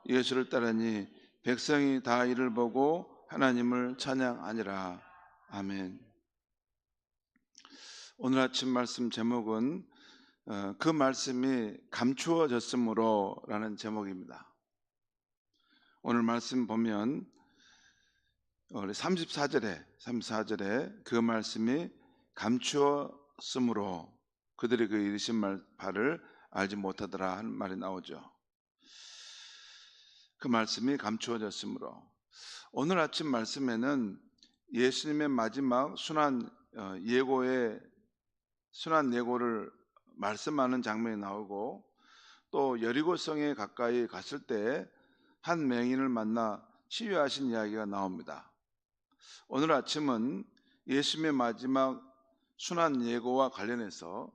예수를 따르니 백성이 다 이를 보고 하나님을 찬양하니라. 아멘. 오늘 아침 말씀 제목은 그 말씀이 감추어졌으므로 라는 제목입니다. 오늘 말씀 보면 34절에 그 말씀이 감추었으므로 그들이 그 이르신 바를 알지 못하더라 하는 말이 나오죠. 그 말씀이 감추어졌으므로. 오늘 아침 말씀에는 예수님의 마지막 순환 예고를 말씀하는 장면이 나오고, 또 여리고성에 가까이 갔을 때 한 맹인을 만나 치유하신 이야기가 나옵니다. 오늘 아침은 예수님의 마지막 순환 예고와 관련해서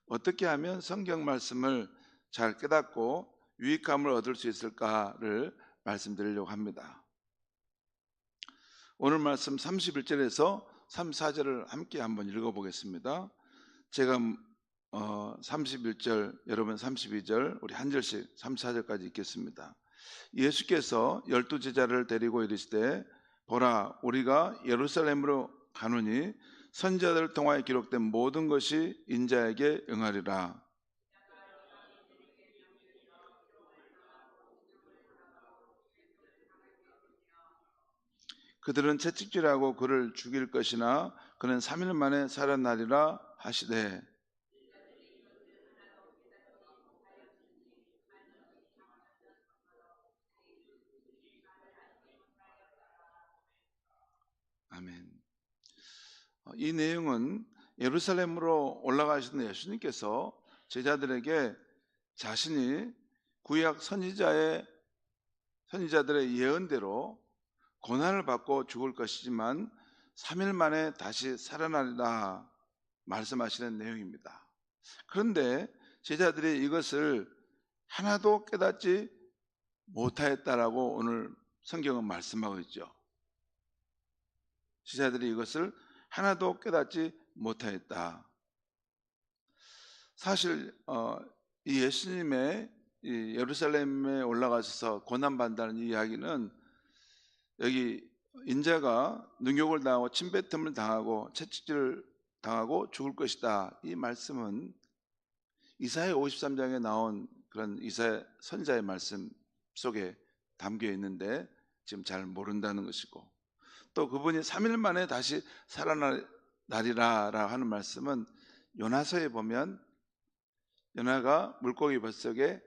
어떻게 하면 성경 말씀을 잘 깨닫고 유익함을 얻을 수 있을까를 말씀드리려고 합니다. 오늘 말씀 31절에서 34절을 함께 한번 읽어보겠습니다. 제가 31절, 여러분 32절, 우리 한 절씩 34절까지 읽겠습니다. 예수께서 12제자를 데리고 이르시되 보라, 우리가 예루살렘으로 가노니 선지자들 통하여 기록된 모든 것이 인자에게 응하리라. 그들은 채찍질하고 그를 죽일 것이나 그는 3일 만에 살아나리라 하시되, 아멘. 이 내용은 예루살렘으로 올라가시는 예수님께서 제자들에게 자신이 구약 선지자들의 예언대로 고난을 받고 죽을 것이지만 3일 만에 다시 살아나리라 말씀하시는 내용입니다. 그런데 제자들이 이것을 하나도 깨닫지 못하였다라고 오늘 성경은 말씀하고 있죠. 제자들이 이것을 하나도 깨닫지 못하였다. 사실 이 예수님의 이 예루살렘에 올라가셔서 고난받는다는 이야기는, 여기 인자가 능욕을 당하고 침뱉음을 당하고 채찍질을 당하고 죽을 것이다, 이 말씀은 이사야 53장에 나온 그런 이사야 선지자의 말씀 속에 담겨 있는데 지금 잘 모른다는 것이고, 또 그분이 3일 만에 다시 살아나리라 하는 말씀은 요나서에 보면 요나가 물고기 뱃속에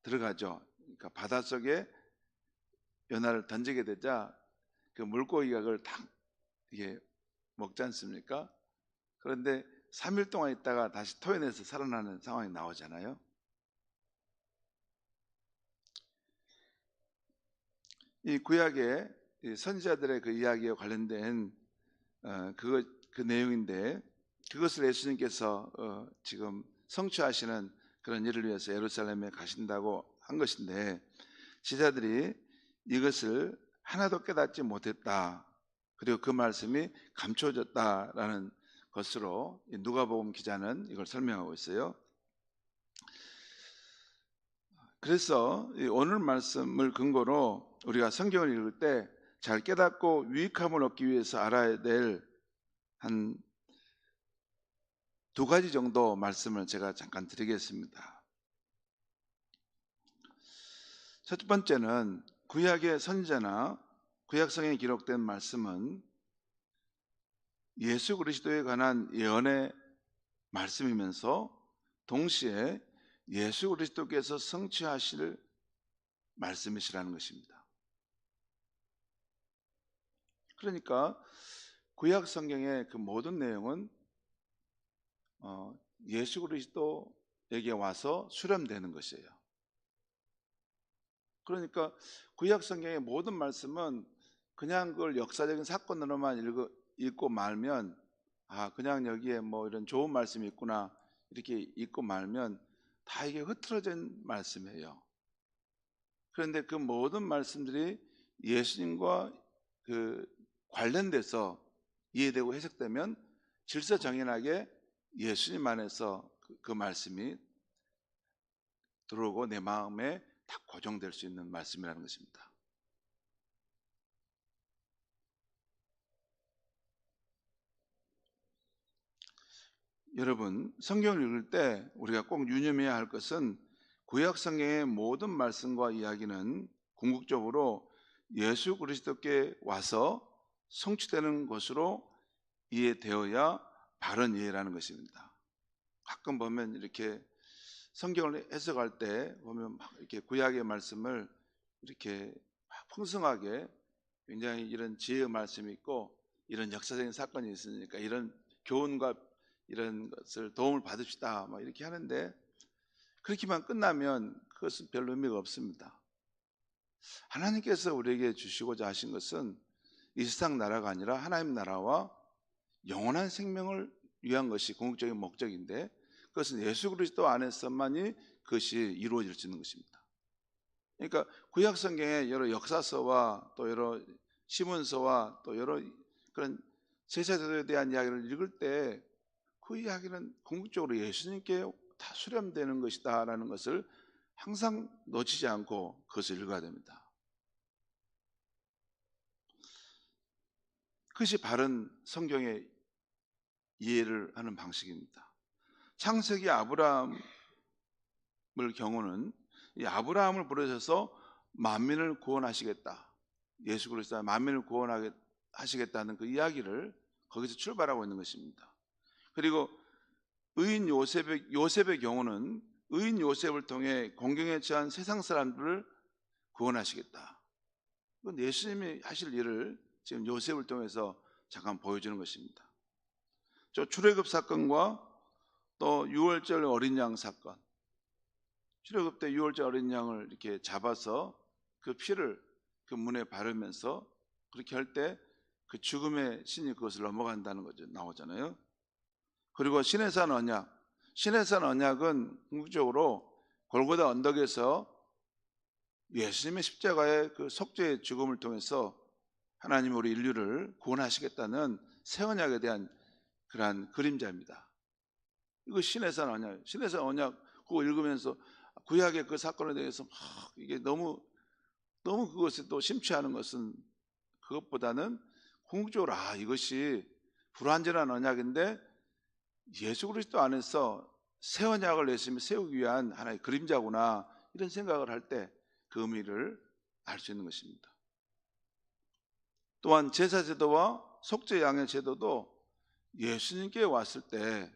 들어가죠. 그러니까 바닷속에 요나를 던지게 되자 그 물고기가 그걸 탁 이게 먹지 않습니까? 그런데 3일 동안 있다가 다시 토해내서 살아나는 상황이 나오잖아요. 이 구약의 선지자들의 그 이야기와 관련된 그 내용인데, 그것을 예수님께서 지금 성취하시는 그런 일을 위해서 예루살렘에 가신다고 한 것인데, 제자들이 이것을 하나도 깨닫지 못했다, 그리고 그 말씀이 감춰졌다라는 것으로 누가복음 기자는 이걸 설명하고 있어요. 그래서 오늘 말씀을 근거로 우리가 성경을 읽을 때 잘 깨닫고 유익함을 얻기 위해서 알아야 될 한 2가지 정도 말씀을 제가 잠깐 드리겠습니다. 첫 번째는 구약의 선지자나 구약성에 기록된 말씀은 예수 그리스도에 관한 예언의 말씀이면서 동시에 예수 그리스도께서 성취하실 말씀이시라는 것입니다. 그러니까 구약 성경의 그 모든 내용은 예수 그리스도에게 와서 수렴되는 것이에요. 그러니까 구약 성경의 모든 말씀은 그냥 그걸 역사적인 사건으로만 읽고 말면, 그냥 여기에 뭐 이런 좋은 말씀이 있구나 이렇게 읽고 말면 다 이게 흐트러진 말씀이에요. 그런데 그 모든 말씀들이 예수님과 그 관련돼서 이해되고 해석되면 질서정연하게 예수님 안에서 그 말씀이 들어오고 내 마음에 다 고정될 수 있는 말씀이라는 것입니다. 여러분, 성경을 읽을 때 우리가 꼭 유념해야 할 것은 구약 성경의 모든 말씀과 이야기는 궁극적으로 예수 그리스도께 와서 성취되는 것으로 이해되어야 바른 이해라는 것입니다. 가끔 보면 이렇게 성경을 해석할 때 보면 막 이렇게 구약의 말씀을 이렇게 막 풍성하게 굉장히 이런 지혜의 말씀이 있고 이런 역사적인 사건이 있으니까 이런 교훈과 이런 것을 도움을 받읍시다 막 이렇게 하는데, 그렇게만 끝나면 그것은 별로 의미가 없습니다. 하나님께서 우리에게 주시고자 하신 것은 이 세상 나라가 아니라 하나님 나라와 영원한 생명을 위한 것이 궁극적인 목적인데, 그것은 예수 그리스도 안에서만이 그것이 이루어질 수 있는 것입니다. 그러니까 구약 성경의 여러 역사서와 또 여러 시문서와 또 여러 그런 제사들에 대한 이야기를 읽을 때 그 이야기는 궁극적으로 예수님께 다 수렴되는 것이다라는 것을 항상 놓치지 않고 그것을 읽어야 됩니다. 그것이 바른 성경의 이해를 하는 방식입니다. 창세기 아브라함을 경우는 이 아브라함을 부르셔서 만민을 구원하시겠다, 예수 그리스도가 만민을 구원하시겠다는 그 이야기를 거기서 출발하고 있는 것입니다. 그리고 의인 요셉의 경우는 의인 요셉을 통해 공경에 처한 세상 사람들을 구원하시겠다. 그건 예수님이 하실 일을 지금 요셉을 통해서 잠깐 보여주는 것입니다. 저 출애굽 사건과 또 유월절 어린 양 사건, 출애굽 때 유월절 어린 양을 이렇게 잡아서 그 피를 그 문에 바르면서 그렇게 할 때 그 죽음의 신이 그것을 넘어간다는 거죠. 나오잖아요. 그리고 시내산 언약, 시내산 언약은 궁극적으로 골고다 언덕에서 예수님의 십자가의 그 속죄의 죽음을 통해서 하나님 우리 인류를 구원하시겠다는 새 언약에 대한 그러한 그림자입니다. 이거 시내산 언약, 시내산 언약 그거 읽으면서 구약의 그 사건에 대해서 막 이게 너무 그것에 또 심취하는 것은, 그것보다는 궁극적으로 이것이 불완전한 언약인데 예수 그리스도 안에서 새 언약을 예수님이 세우기 위한 하나의 그림자구나, 이런 생각을 할 때 그 의미를 알 수 있는 것입니다. 또한 제사제도와 속죄 양의 제도도 예수님께 왔을 때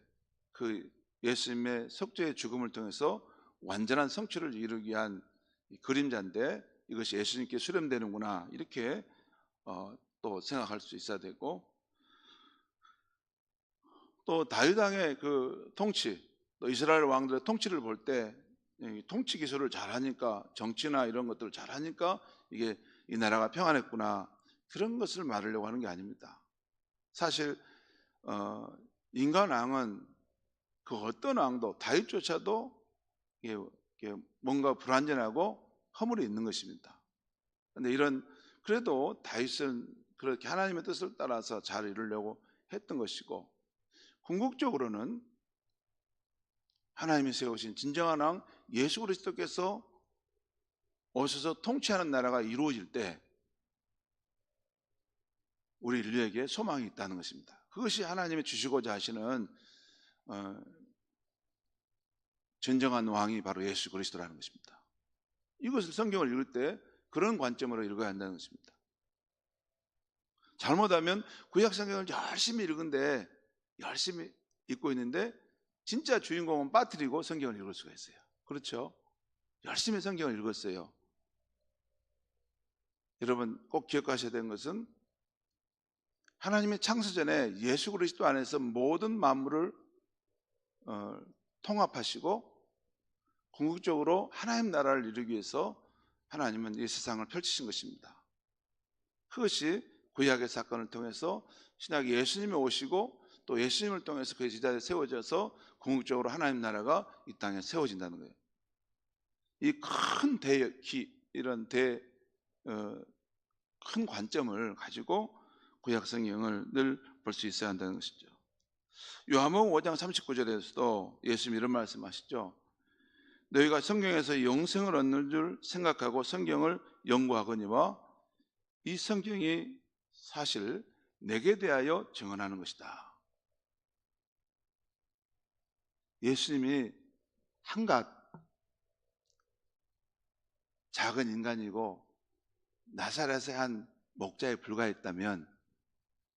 그 예수님의 속죄의 죽음을 통해서 완전한 성취를 이루기 위한 그림자인데 이것이 예수님께 수렴되는구나, 이렇게 또 생각할 수 있어야 되고, 또 다윗 왕의 그 통치, 또 이스라엘 왕들의 통치를 볼 때 통치 기술을 잘하니까, 정치나 이런 것들을 잘하니까 이게 이 나라가 평안했구나, 그런 것을 말하려고 하는 게 아닙니다. 사실 인간 왕은 그 어떤 왕도, 다윗조차도 이게 뭔가 불완전하고 허물이 있는 것입니다. 그런데 그래도 다윗은 그렇게 하나님의 뜻을 따라서 잘 이루려고 했던 것이고, 궁극적으로는 하나님이 세우신 진정한 왕 예수 그리스도께서 오셔서 통치하는 나라가 이루어질 때 우리 인류에게 소망이 있다는 것입니다. 그것이 하나님이 주시고자 하시는 진정한 왕이 바로 예수 그리스도라는 것입니다. 이것을 성경을 읽을 때 그런 관점으로 읽어야 한다는 것입니다. 잘못하면 구약 성경을 열심히 읽은데, 열심히 읽고 있는데 진짜 주인공은 빠뜨리고 성경을 읽을 수가 있어요. 그렇죠? 열심히 성경을 읽었어요. 여러분 꼭 기억하셔야 되는 것은 하나님의 창세 전에 예수 그리스도 안에서 모든 만물을 통합하시고 궁극적으로 하나님 나라를 이루기 위해서 하나님은 이 세상을 펼치신 것입니다. 그것이 구약의 사건을 통해서 신약에 예수님이 오시고 또 예수님을 통해서 그 제자리에 세워져서 궁극적으로 하나님 나라가 이 땅에 세워진다는 거예요. 이 큰 관점을 가지고 구약 성경을 늘 볼 수 있어야 한다는 것이죠. 요한복음 5장 39절에서도 예수님 이런 말씀하시죠. 너희가 성경에서 영생을 얻는 줄 생각하고 성경을 연구하거니와 이 성경이 사실 내게 대하여 증언하는 것이다. 예수님이 한갓 작은 인간이고 나사렛의 한 목자에 불과했다면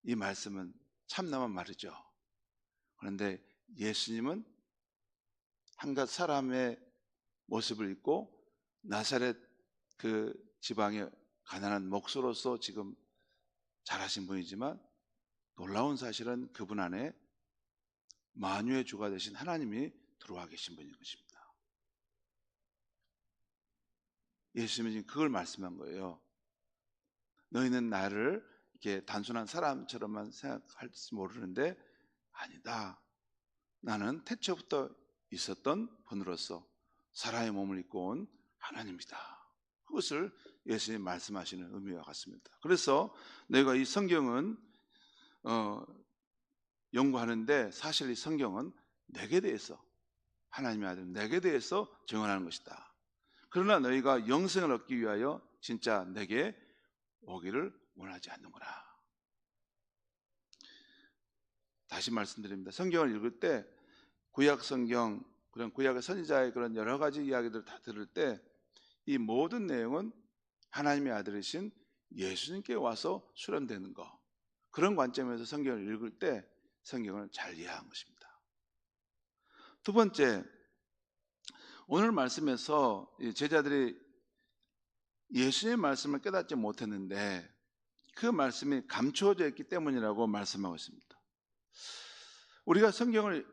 이 말씀은 참나만 말이죠. 그런데 예수님은 한갓 사람의 모습을 입고 나사렛 그 지방의 가난한 목수로서 지금 잘하신 분이지만 놀라운 사실은 그분 안에 만유의 주가 되신 하나님이 들어와 계신 분인 것입니다. 예수님이 지금 그걸 말씀한 거예요. 너희는 나를 이렇게 단순한 사람처럼만 생각할지 모르는데 아니다. 나는 태초부터 있었던 분으로서 사람의 몸을 입고 온 하나님이다. 그것을 예수님이 말씀하시는 의미와 같습니다. 그래서 내가 이 성경은 연구하는데 사실 이 성경은 내게 대해서 하나님의 아들 내게 대해서 증언하는 것이다. 그러나 너희가 영생을 얻기 위하여 진짜 내게 오기를 원하지 않는구나. 다시 말씀드립니다. 성경을 읽을 때 구약 성경 그런 구약의 선지자의 그런 여러 가지 이야기들을 다 들을 때 이 모든 내용은 하나님의 아들이신 예수님께 와서 수렴되는 것, 그런 관점에서 성경을 읽을 때 성경을 잘 이해한 것입니다. 두 번째, 오늘 말씀에서 제자들이 예수님의 말씀을 깨닫지 못했는데 그 말씀이 감추어져 있기 때문이라고 말씀하고 있습니다. 우리가 성경을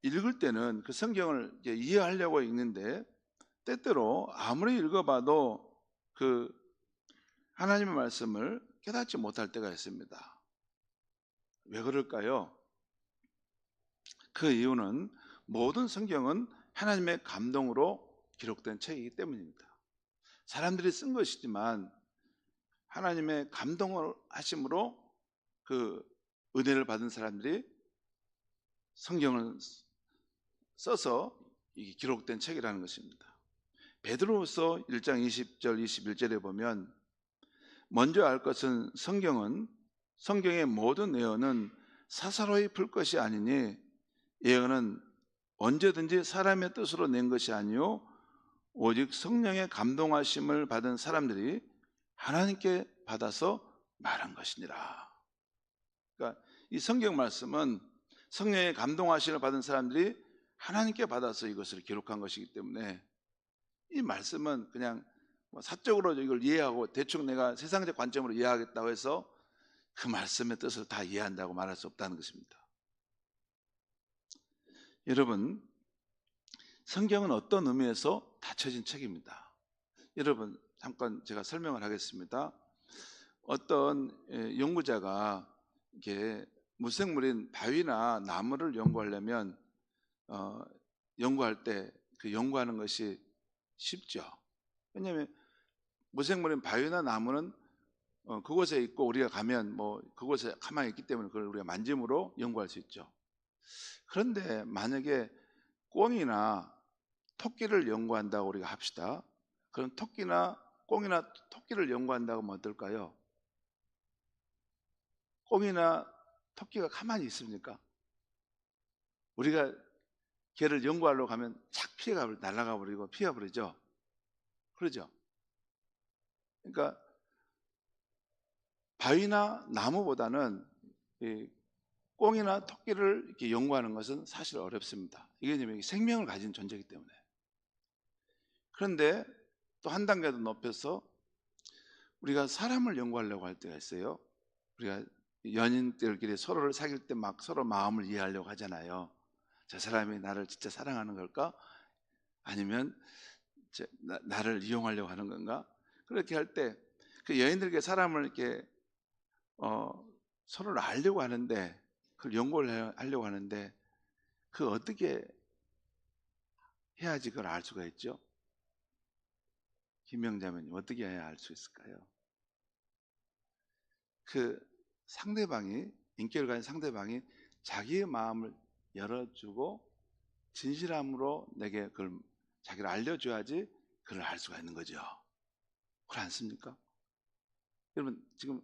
읽을 때는 그 성경을 이해하려고 읽는데 때때로 아무리 읽어봐도 그 하나님의 말씀을 깨닫지 못할 때가 있습니다. 왜 그럴까요? 그 이유는 모든 성경은 하나님의 감동으로 기록된 책이기 때문입니다. 사람들이 쓴 것이지만 하나님의 감동을 하심으로 그 은혜를 받은 사람들이 성경을 써서 이게 기록된 책이라는 것입니다. 베드로후서 1장 20절 21절에 보면 먼저 알 것은 성경의 모든 예언은 사사로이 풀 것이 아니니 예언은 언제든지 사람의 뜻으로 낸 것이 아니요 오직 성령의 감동하심을 받은 사람들이 하나님께 받아서 말한 것이니라. 그러니까 이 성경 말씀은 성령의 감동하심을 받은 사람들이 하나님께 받아서 이것을 기록한 것이기 때문에 이 말씀은 그냥 사적으로 이걸 이해하고 대충 내가 세상적 관점으로 이해하겠다고 해서 그 말씀의 뜻을 다 이해한다고 말할 수 없다는 것입니다. 여러분, 성경은 어떤 의미에서 닫혀진 책입니다. 여러분, 잠깐 제가 설명을 하겠습니다. 어떤 연구자가 이게 무생물인 바위나 나무를 연구하려면 연구할 때 그 연구하는 것이 쉽죠. 왜냐하면 무생물인 바위나 나무는 그곳에 있고 우리가 가면 뭐 그곳에 가만히 있기 때문에 그걸 우리가 만짐으로 연구할 수 있죠. 그런데 만약에 꿩이나 토끼를 연구한다고 우리가 합시다. 그럼 꿩이나 토끼를 연구한다고 하면 어떨까요? 꿩이나 토끼가 가만히 있습니까? 우리가 걔를 연구하려고 하면 착 날아가 버리고 피해버리죠. 그러죠. 그러니까 바위나 나무보다는 이 꿩이나 토끼를 이렇게 연구하는 것은 사실 어렵습니다. 이게 생명을 가진 존재이기 때문에. 그런데 또 한 단계 더 높여서 우리가 사람을 연구하려고 할 때가 있어요. 우리가 연인들끼리 서로를 사귈 때 막 서로 마음을 이해하려고 하잖아요. 저 사람이 나를 진짜 사랑하는 걸까? 아니면 나를 이용하려고 하는 건가? 그렇게 할 때 그 여인들께 사람을 이렇게 서로를 알려고 하는데 그걸 연구를 하려고 하는데 그 어떻게 해야지 그걸 알 수가 있죠? 김명자매님 어떻게 해야 알 수 있을까요? 그 상대방이 인격을 가진 상대방이 자기의 마음을 열어주고 진실함으로 내게 그걸 자기를 알려줘야지 그걸 알 수가 있는 거죠. 그렇지 않습니까? 여러분, 지금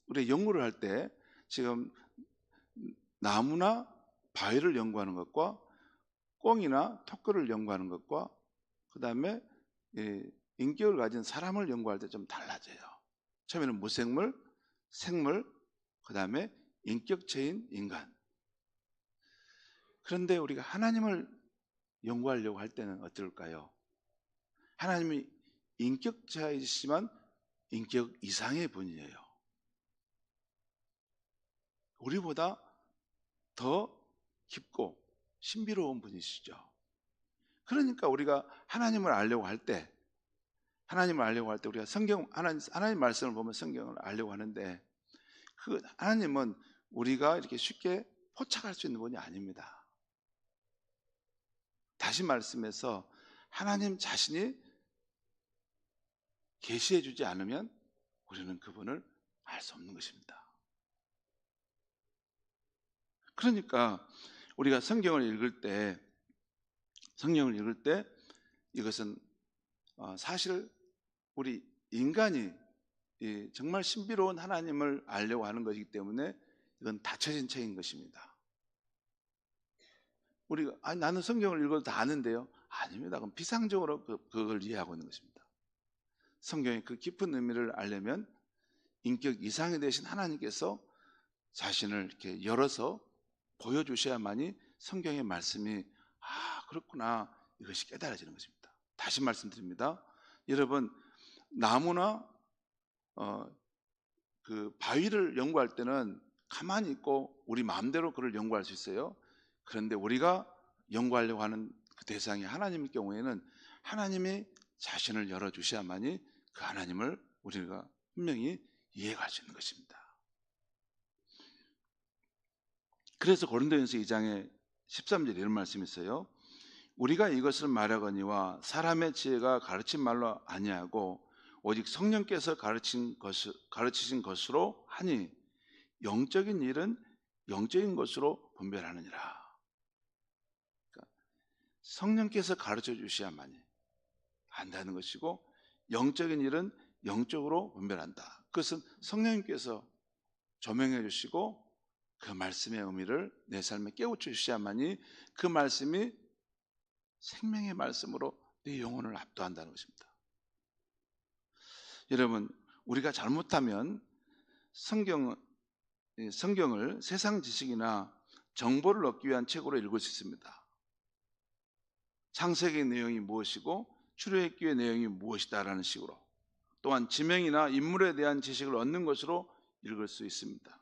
우리 연구를 할 때 지금 나무나 바위를 연구하는 것과 꽁이나 토끼를 연구하는 것과 그 다음에 인격을 가진 사람을 연구할 때 좀 달라져요. 처음에는 무생물, 생물, 그 다음에 인격체인 인간. 그런데 우리가 하나님을 연구하려고 할 때는 어떨까요? 하나님이 인격자이시지만 인격 이상의 분이에요. 우리보다 더 깊고 신비로운 분이시죠. 그러니까 우리가 하나님을 알려고 할 때 우리가 하나님 말씀을 보면 성경을 알려고 하는데, 그 하나님은 우리가 이렇게 쉽게 포착할 수 있는 분이 아닙니다. 다시 말씀해서 하나님 자신이 계시해 주지 않으면 우리는 그분을 알 수 없는 것입니다. 그러니까 우리가 성경을 읽을 때 이것은 사실 우리 인간이 정말 신비로운 하나님을 알려고 하는 것이기 때문에 이건 닫혀진 책인 것입니다. 우리가 나는 성경을 읽어도 다 아는데요. 아닙니다. 그럼 비상적으로 그걸 이해하고 있는 것입니다. 성경의 그 깊은 의미를 알려면 인격 이상이 되신 하나님께서 자신을 이렇게 열어서 보여주셔야만이 성경의 말씀이 그렇구나, 이것이 깨달아지는 것입니다. 다시 말씀드립니다. 여러분, 나무나 그 바위를 연구할 때는 가만히 있고 우리 마음대로 그걸 연구할 수 있어요. 그런데 우리가 연구하려고 하는 그 대상이 하나님일 경우에는 하나님이 자신을 열어주셔야만이 그 하나님을 우리가 분명히 이해할 수 있는 것입니다. 그래서 고린도전서 2장에 13절에 이런 말씀이 있어요. 우리가 이것을 말하거니와 사람의 지혜가 가르친 말로 아니하고 오직 성령께서 가르치신 것으로 하니 영적인 일은 영적인 것으로 분별하느니라. 그러니까 성령께서 가르쳐 주셔야만이 안다는 것이고, 영적인 일은 영적으로 분별한다. 그것은 성령님께서 조명해 주시고 그 말씀의 의미를 내 삶에 깨우쳐 주셔야만이 그 말씀이 생명의 말씀으로 내 영혼을 압도한다는 것입니다. 여러분, 우리가 잘못하면 성경을 세상 지식이나 정보를 얻기 위한 책으로 읽을 수 있습니다. 창세기의 내용이 무엇이고 출애굽기의 내용이 무엇이다라는 식으로, 또한 지명이나 인물에 대한 지식을 얻는 것으로 읽을 수 있습니다.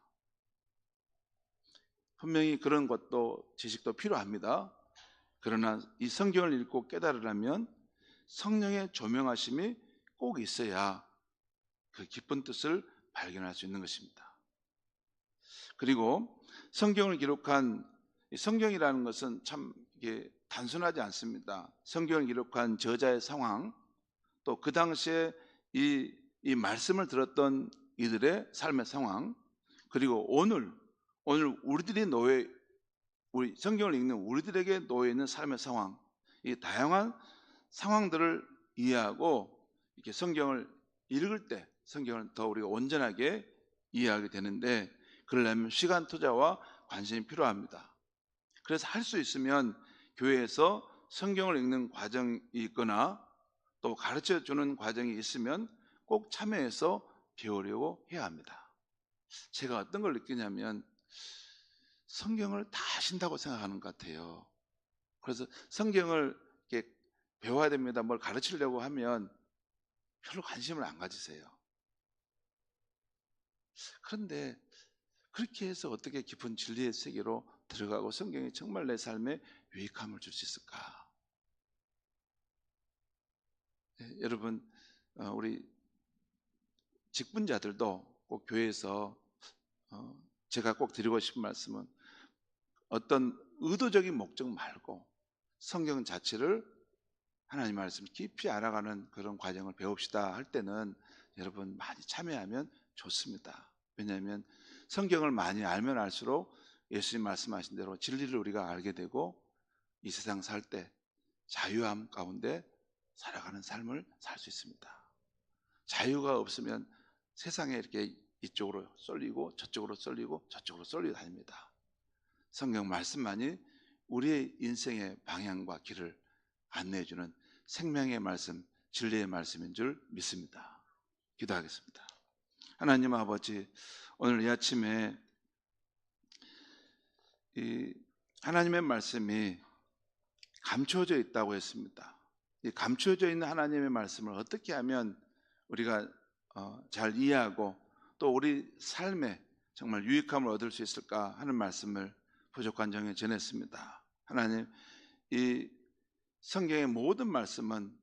분명히 그런 것도 지식도 필요합니다. 그러나 이 성경을 읽고 깨달으려면 성령의 조명하심이 꼭 있어야 그 깊은 뜻을 발견할 수 있는 것입니다. 그리고 성경을 기록한, 성경이라는 것은 참 이게 단순하지 않습니다. 성경을 기록한 저자의 상황, 또 그 당시에 이 말씀을 들었던 이들의 삶의 상황, 그리고 오늘 우리 성경을 읽는 우리들에게 놓여 있는 삶의 상황, 이 다양한 상황들을 이해하고 이렇게 성경을 읽을 때 성경을 더 우리가 온전하게 이해하게 되는데, 그러려면 시간 투자와 관심이 필요합니다. 그래서 할 수 있으면 교회에서 성경을 읽는 과정이 있거나 또 가르쳐 주는 과정이 있으면 꼭 참여해서 배우려고 해야 합니다. 제가 어떤 걸 느끼냐면 성경을 다 아신다고 생각하는 것 같아요. 그래서 성경을 이렇게 배워야 됩니다, 뭘 가르치려고 하면 별로 관심을 안 가지세요. 그런데 그렇게 해서 어떻게 깊은 진리의 세계로 들어가고 성경이 정말 내 삶에 유익함을 줄 수 있을까? 네, 여러분, 우리 직분자들도 꼭 교회에서 제가 꼭 드리고 싶은 말씀은 어떤 의도적인 목적 말고 성경 자체를, 하나님 말씀 깊이 알아가는 그런 과정을 배웁시다 할 때는 여러분 많이 참여하면 좋습니다. 왜냐하면 성경을 많이 알면 알수록 예수님 말씀하신 대로 진리를 우리가 알게 되고 이 세상 살 때 자유함 가운데 살아가는 삶을 살 수 있습니다. 자유가 없으면 세상에 이렇게 이쪽으로 쏠리고 저쪽으로 쏠리고 저쪽으로 쏠리고 다닙니다. 성경 말씀만이 우리의 인생의 방향과 길을 안내해주는 생명의 말씀, 진리의 말씀인 줄 믿습니다. 기도하겠습니다. 하나님 아버지, 오늘 이 아침에 이 하나님의 말씀이 감춰져 있다고 했습니다. 이 감춰져 있는 하나님의 말씀을 어떻게 하면 우리가 잘 이해하고 또 우리 삶에 정말 유익함을 얻을 수 있을까 하는 말씀을 부족한 정에 전했습니다. 하나님, 이 성경의 모든 말씀은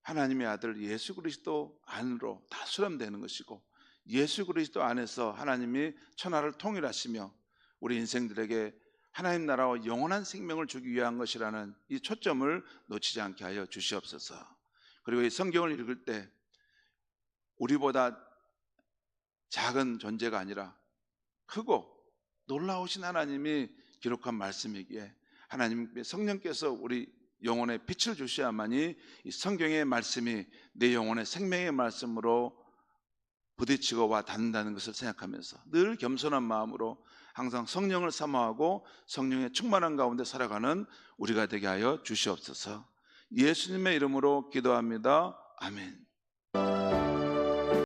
하나님의 아들 예수 그리스도 안으로 다 수렴되는 것이고 예수 그리스도 안에서 하나님이 천하를 통일하시며 우리 인생들에게 하나님 나라와 영원한 생명을 주기 위한 것이라는 이 초점을 놓치지 않게 하여 주시옵소서. 그리고 이 성경을 읽을 때 우리보다 작은 존재가 아니라 크고 놀라우신 하나님이 기록한 말씀이기에 하나님의 성령께서 우리 영혼에 빛을 주셔야만이 이 성경의 말씀이 내 영혼의 생명의 말씀으로 부딪히고 와 닿는다는 것을 생각하면서 늘 겸손한 마음으로 항상 성령을 사모하고 성령의 충만한 가운데 살아가는 우리가 되게 하여 주시옵소서. 예수님의 이름으로 기도합니다. 아멘.